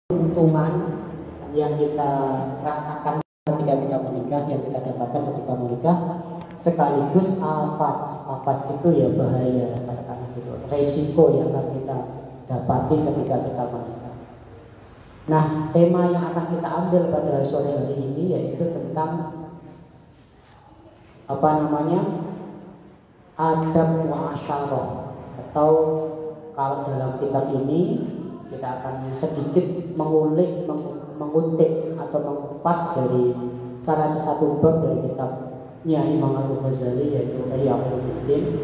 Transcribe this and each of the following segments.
keuntungan yang kita rasakan ketika kita menikah, yang kita dapatkan ketika menikah, sekaligus afat itu ya bahaya katakanlah gitu, resiko yang akan kita dapati ketika kita menikah. Nah, tema yang akan kita ambil pada sore hari ini yaitu tentang adab muasyarah, atau kalau dalam kitab ini kita akan sedikit mengutip atau mengupas dari salah satu bab dari kitabnya Imam Al-Ghazali yaitu Ihya Ulumuddin,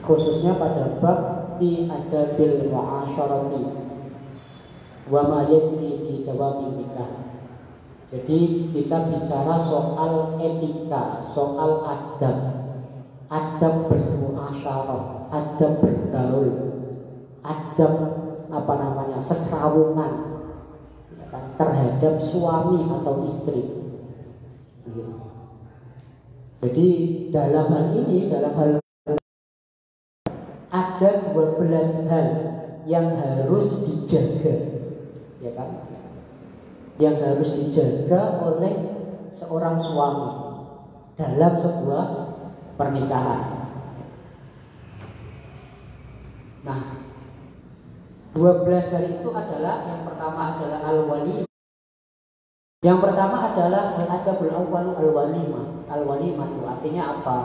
khususnya pada bab fi adabil muasyarati wa ma yajri fi dawamin nikah. Jadi kita bicara soal etika, soal adab bermuasyarah, adab bergaul, adab sesrawungan terhadap suami atau istri. Jadi dalam hal ini, ada 12 hal yang harus dijaga, ya kan? Yang harus dijaga oleh seorang suami dalam sebuah pernikahan. Nah, 12 hal itu adalah, yang pertama adalah al-walimah. Yang pertama adalah al-adabul awwalu al-walimah. Al-walimah itu artinya apa?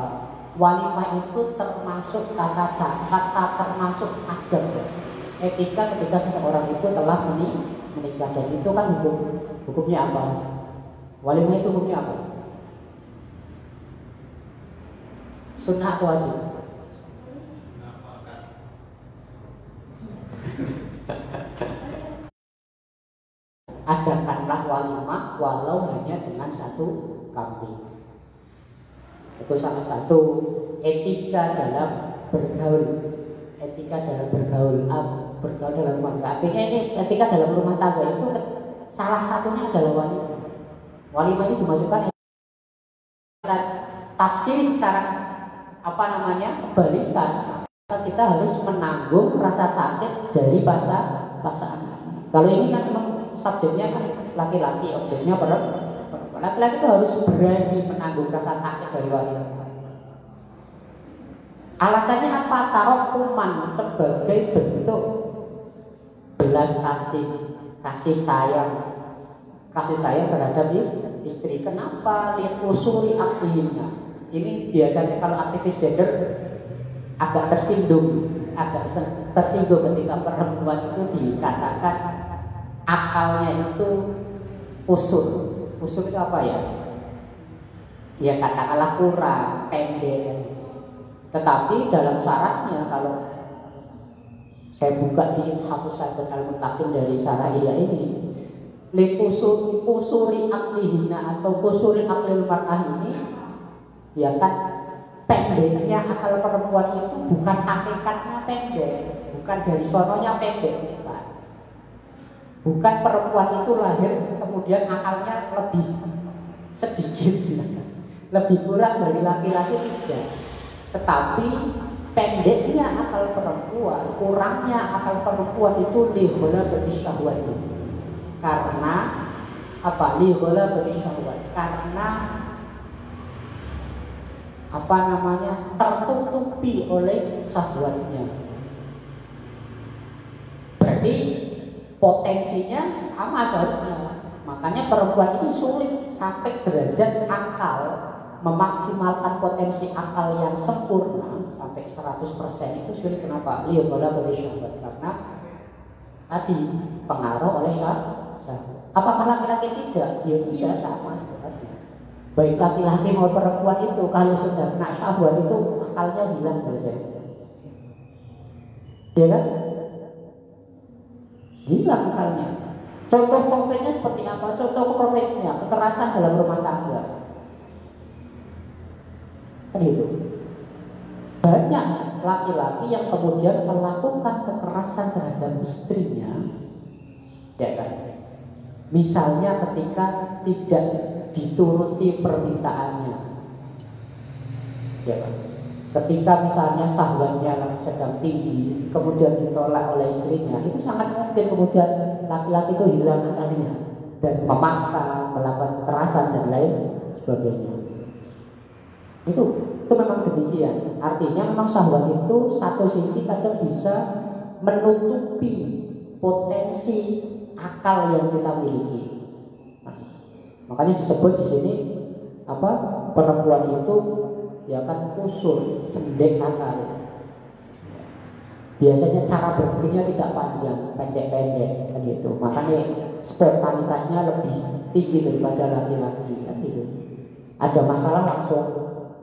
Walimah itu termasuk termasuk adab, etika ketika seseorang itu telah menikah, dan itu kan hukumnya apa? Walimah itu hukumnya apa? Sunnah atau wajib? Adakanlah walimah walau hanya dengan satu kambing. Itu salah satu etika dalam bergaul. Bergaul dalam rumah tangga. Artinya ini etika dalam rumah tangga itu salah satunya adalah walimah. Walimah ini dimasukkan tafsir secara kebalikan. Kita harus menanggung rasa sakit dari pasangan. Kalau ini kan memang subjeknya kan laki-laki, objeknya perempuan. Laki-laki itu harus berani menanggung rasa sakit dari wanita. Alasannya apa? Tarohuman, sebagai bentuk belas kasih sayang terhadap istri. Kenapa? Liusuri aklihinnya. Ini biasanya kalau aktivis gender agak tersinggung ketika perempuan itu dikatakan akalnya itu usul itu apa ya? Ya katakanlah kurang, pendek. Tetapi dalam syaratnya, kalau saya buka di Hafizat Al-Muttaqin dari syarah ini, usuri aklihina atau kusuri aklil mar'ah ini, ya kan, pendeknya akal perempuan itu bukan hakikatnya pendek, bukan dari sononya pendek, bukan perempuan itu lahir kemudian akalnya lebih sedikit, lebih kurang dari laki-laki, tidak. Tetapi pendeknya akal perempuan, kurangnya akal perempuan itu lihola bagi syahwat. Karena apa? Lihola bagi syahwat. Karena tertutupi oleh syahwatnya. Berarti potensinya sama seharusnya. Makanya perempuan itu sulit sampai derajat akal, memaksimalkan potensi akal yang sempurna sampai 100% itu sulit. Kenapa? Liyobola bagi syahwat, karena tadi pengaruh oleh syahwat. Apakah laki-laki tidak? Ya iya, sama seperti baik laki-laki maupun perempuan itu kalau sudah kena syahwat itu akalnya hilang biasanya. Ya kan? Hilang akalnya. Contoh konkretnya seperti apa? Contoh konkretnya kekerasan dalam rumah tangga. Kan itu. Banyak laki-laki yang kemudian melakukan kekerasan terhadap istrinya, ya kan? Misalnya ketika tidak dituruti permintaannya, ya kan? Ketika misalnya syahwatnya sedang tinggi, kemudian ditolak oleh istrinya, itu sangat mungkin kemudian laki-laki itu hilang akalnya dan memaksa melakukan kekerasan dan lain sebagainya. Itu memang demikian. Artinya memang syahwat itu satu sisi kadang bisa menutupi potensi akal yang kita miliki. Nah, makanya disebut di sini apa, perempuan itu ya kan kusur, cendek akal. Biasanya cara berpikirnya tidak panjang, pendek-pendek kan gitu. Makanya spontanitasnya lebih tinggi daripada laki-laki kan gitu. Ada masalah langsung,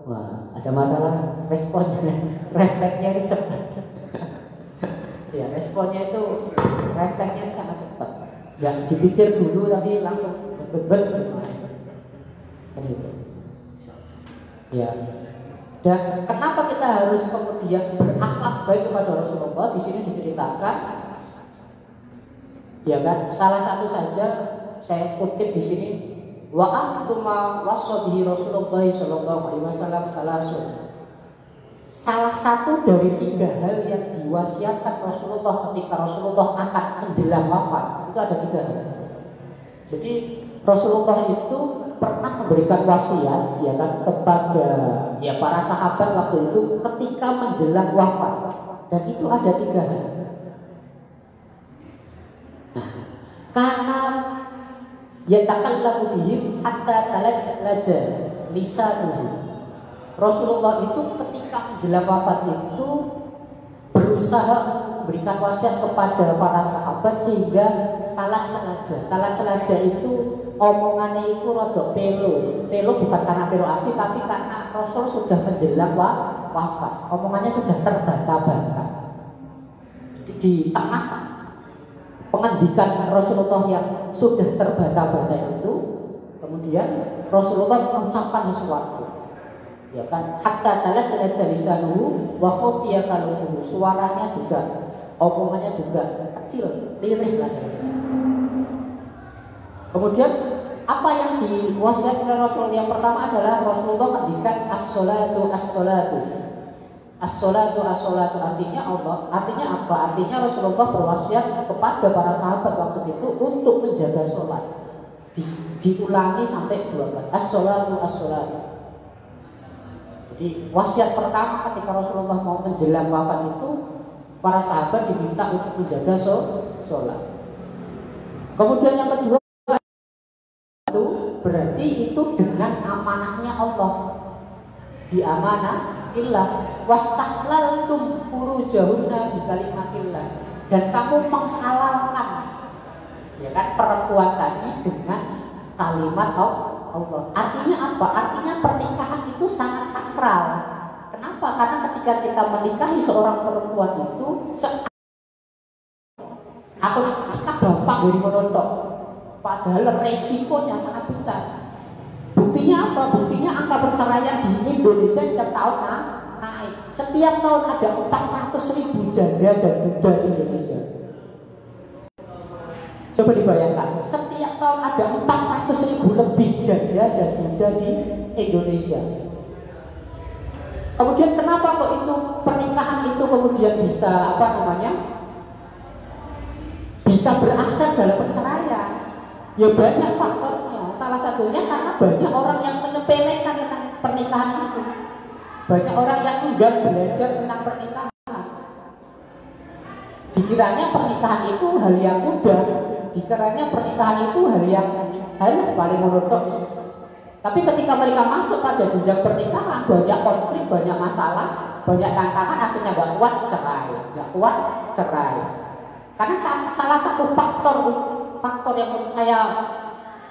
wah, ada masalah responnya, refleksnya ini cepat. Ya, responnya itu refleksnya sangat cepat. Nggak dipikir dulu tapi langsung bebet kan gitu. Ya. Dan kenapa kita harus kemudian berakhlak baik kepada Rasulullah? Di sini diceritakan, ya kan? Salah satu saja saya kutip di sini, wa afduma wasabihi Rasulullah sallallahu alaihi wasallam salasun. Salah satu dari 3 hal yang diwasiatkan Rasulullah ketika Rasulullah akan menjelang wafat itu ada 3 hal. Jadi Rasulullah itu pernah memberikan wasiat ya kan kepada ya para sahabat waktu itu ketika menjelang wafat, dan itu ada 3 hal. Nah, karena yatakallamu bihim hatta talajja lisanuhu. Rasulullah itu ketika menjelang wafat itu berusaha memberikan wasiat kepada para sahabat sehingga talat selaja itu omongannya itu rodok pelo bukan karena pelo asli tapi karena Rasul sudah menjelang wafat, omongannya sudah terbata-bata. Jadi di tengah pengendikan Rasulullah yang sudah terbata-bata itu, kemudian Rasulullah mengucapkan sesuatu, ya kan, hatta talat lisanuhu wa khafiya qalubuhu, suaranya juga, omongannya juga kecil, lirih lah. Kemudian apa yang diwasiatkan oleh Rasul? Yang pertama adalah Rasulullah mendikan as-salatu artinya Allah. Artinya apa? Artinya Rasulullah berwasiat kepada para sahabat waktu itu untuk menjaga sholat. Diulangi sampai 2 kali. As-salatu. Jadi wasiat pertama ketika Rasulullah mau menjelang wafat itu, para sahabat diminta untuk menjaga sholat. Kemudian yang kedua itu berarti itu dengan amanahnya Allah, diamanah illah wastahlaltum furujahunna bi kalimatillah, dan kamu menghalalkan ya kan perempuan tadi dengan kalimat Allah. Artinya apa? Artinya pernikahan itu sangat sakral. Kenapa? Karena ketika kita menikahi seorang perempuan itu aku gampang dari menonton, padahal resikonya sangat besar. Buktinya apa? Buktinya angka perceraian di Indonesia setiap tahun naik. Setiap tahun ada 400.000 janda dan duda di Indonesia. Coba dibayangkan, setiap tahun ada 400.000 lebih janda dan duda di Indonesia. Kemudian kenapa kok itu pernikahan itu kemudian bisa bisa berakhir dalam perceraian? Ya banyak faktornya. Salah satunya karena banyak orang yang menyepelekan tentang pernikahan itu. Banyak orang yang enggan belajar tentang pernikahan. Dikiranya pernikahan itu hal yang mudah, dikiranya pernikahan itu hal yang paling monoton. Tapi ketika mereka masuk pada jenjang pernikahan, banyak konflik, banyak masalah, banyak tantangan, akhirnya nggak kuat cerai. Karena salah satu faktor yang menurut saya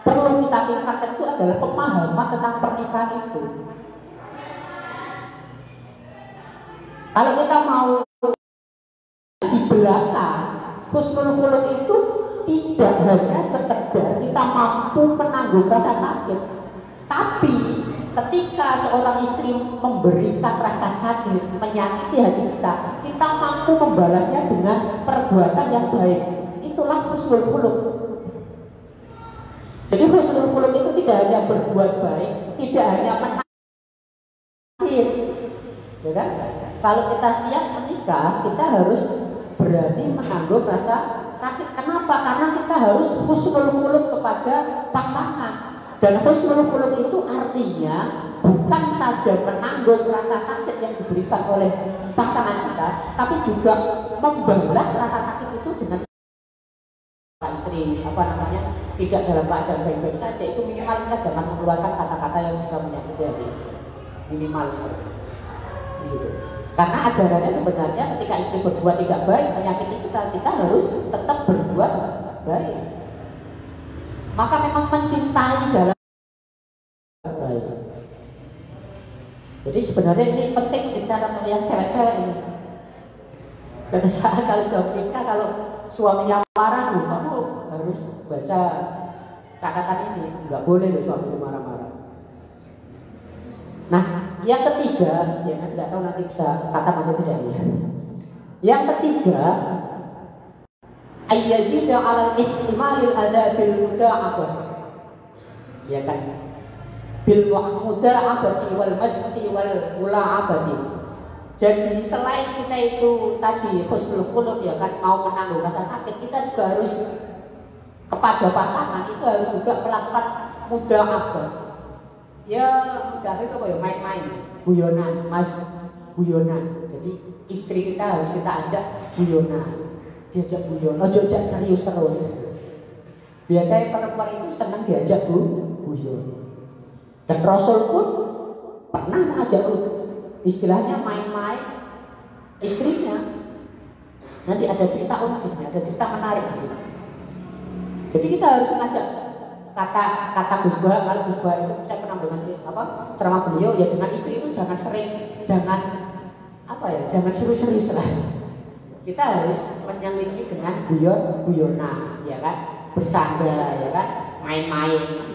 perlu kita tingkatkan itu adalah pemahaman tentang pernikahan itu. Kalau kita mau di belakang, husnul khuluq itu tidak hanya sekedar kita mampu menanggung rasa sakit, tapi ketika seorang istri memberikan rasa sakit, menyakiti hati kita, kita mampu membalasnya dengan perbuatan yang baik. Itulah husnul khuluq. Jadi husnul khuluq itu tidak hanya berbuat baik, tidak hanya menakdir, ya kan? Kalau kita siap menikah, kita harus berani menanggung rasa sakit. Kenapa? Karena kita harus husnul khuluq kepada pasangan. Dan husnul khuluq itu artinya bukan saja menanggung rasa sakit yang diberikan oleh pasangan kita, tapi juga membalas rasa sakit itu dengan istri tidak dalam keadaan baik-baik saja. Itu minimal kita jangan mengeluarkan kata-kata yang bisa menyakiti hati istri. Minimal seperti itu. Gitu. Karena ajarannya sebenarnya ketika istri berbuat tidak baik menyakiti kita harus tetap berbuat baik. Maka memang mencintai dalam baik. Jadi sebenarnya ini penting bicara untuk yang cewek-cewek ini. Suatu saat kalau sudah menikah, kalau suaminya marah, kamu harus baca catatan ini. Nggak boleh loh suami itu marah-marah. Nah, yang ketiga, ya nanti nggak tahu nanti bisa kata atau tidak ya. Yang ketiga, ayyazida 'alal ihtimalil adabil muda'abah. Ya kan? Bil muda'abati wal masqi wal mula'abati. Jadi selain kita itu tadi husnul khuluq ya kan, mau menanggung rasa sakit, kita juga harus kepada pasangan itu harus juga melakukan muda'abah. Ya mudah itu apa ya, main-main, guyonan, guyonan. Jadi istri kita harus kita ajak guyonan, diajak guyon, ajak serius terus. Biasanya perempuan itu senang diajak guyon. Dan Rasul pun pernah mengajak istilahnya main-main istrinya. Nanti ada cerita unik di sini, ada cerita menarik di sini. Jadi kita harus mengajak. Kata Gus Bah, kalau Gus Bah itu saya pernah dengar ceramah beliau ya, dengan istri itu jangan serius-serius lah. Kita harus menyelingi dengan guyonan, ya kan, bercanda, ya kan, main-main.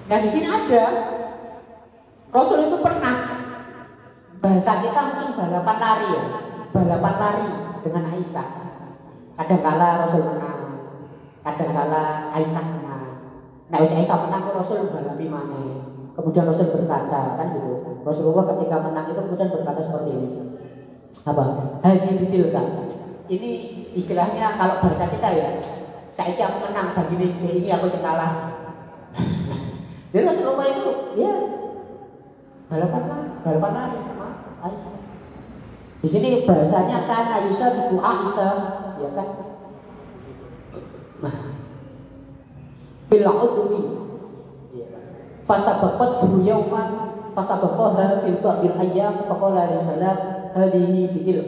Nah di sini ada Rasul itu pernah, bahasa kita mungkin balapan lari dengan Aisyah. Kadang-kala Rasul menang, kadang-kala Aisyah menang. Nah, Aisyah menang, Rasul balapi maneh. Kemudian Rasul berkata, kan gitu. Rasulullah ketika menang itu kemudian berkata seperti ini. Apa? Hadi bitilka. Ini istilahnya kalau bahasa kita ya, saiki aku menang, bagi ini aku kalah. Jadi Rasulullah itu ya balapan lari sama Aisyah. Di sini bahasanya kana yusabiqu Aisyah, ya kan? Bil udwi. Fasabaqat yauman fasabaqaha fil ba'dil ayyam faqala li salam hadhihi bitil.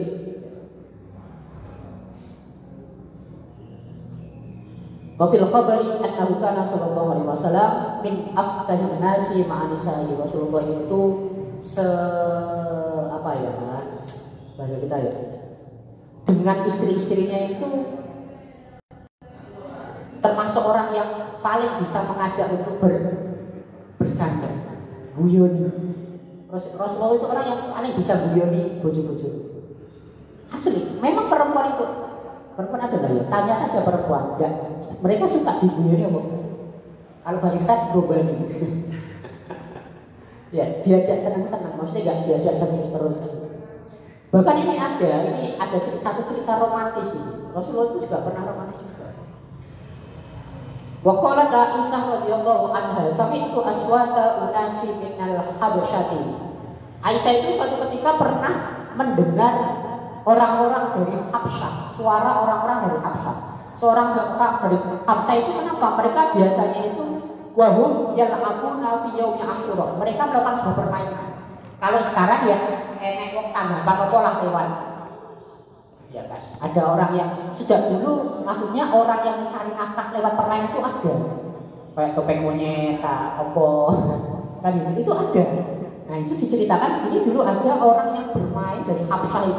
Wa fil khabari annahu kana sallallahu alaihi wasallam min aftahin nasi ma'a nisa'i. Rasulullah itu bahasa kita ya, dengan istri-istrinya itu termasuk orang yang paling bisa mengajak untuk bercanda, guyoni. Rasulullah itu orang yang paling bisa guyoni bojo-bojo. Asli, memang perempuan ada nggak ya? Tanya saja perempuan, enggak. Mereka suka diguyoni apa? Kalau bahasa kita digobani. Ya, diajak senang-senang, maksudnya nggak diajak serius terus. Bahkan ini ada satu cerita romantis ini. Rasulullah itu juga pernah romantis juga. Wa qalat Aisyah radhiyallahu anha sami'tu aswata unasi minal habasyati. Aisyah itu suatu ketika pernah mendengar orang-orang dari Habsyah, suara orang-orang dari Habsyah. Seorang dari Habsyah itu kenapa? Mereka biasanya itu wahum yal'abuna fi yaumi Asyura. Mereka melakukan sebuah permainan. Kalau sekarang ya enek wong tanggapan apa lah lewat. Ya kan? Ada orang yang sejak dulu, maksudnya orang yang mencari nafkah lewat permainan itu ada. Kayak topeng monyet, opo, kan itu ada. Nah itu diceritakan di sini dulu ada orang yang bermain dari Habsyah itu.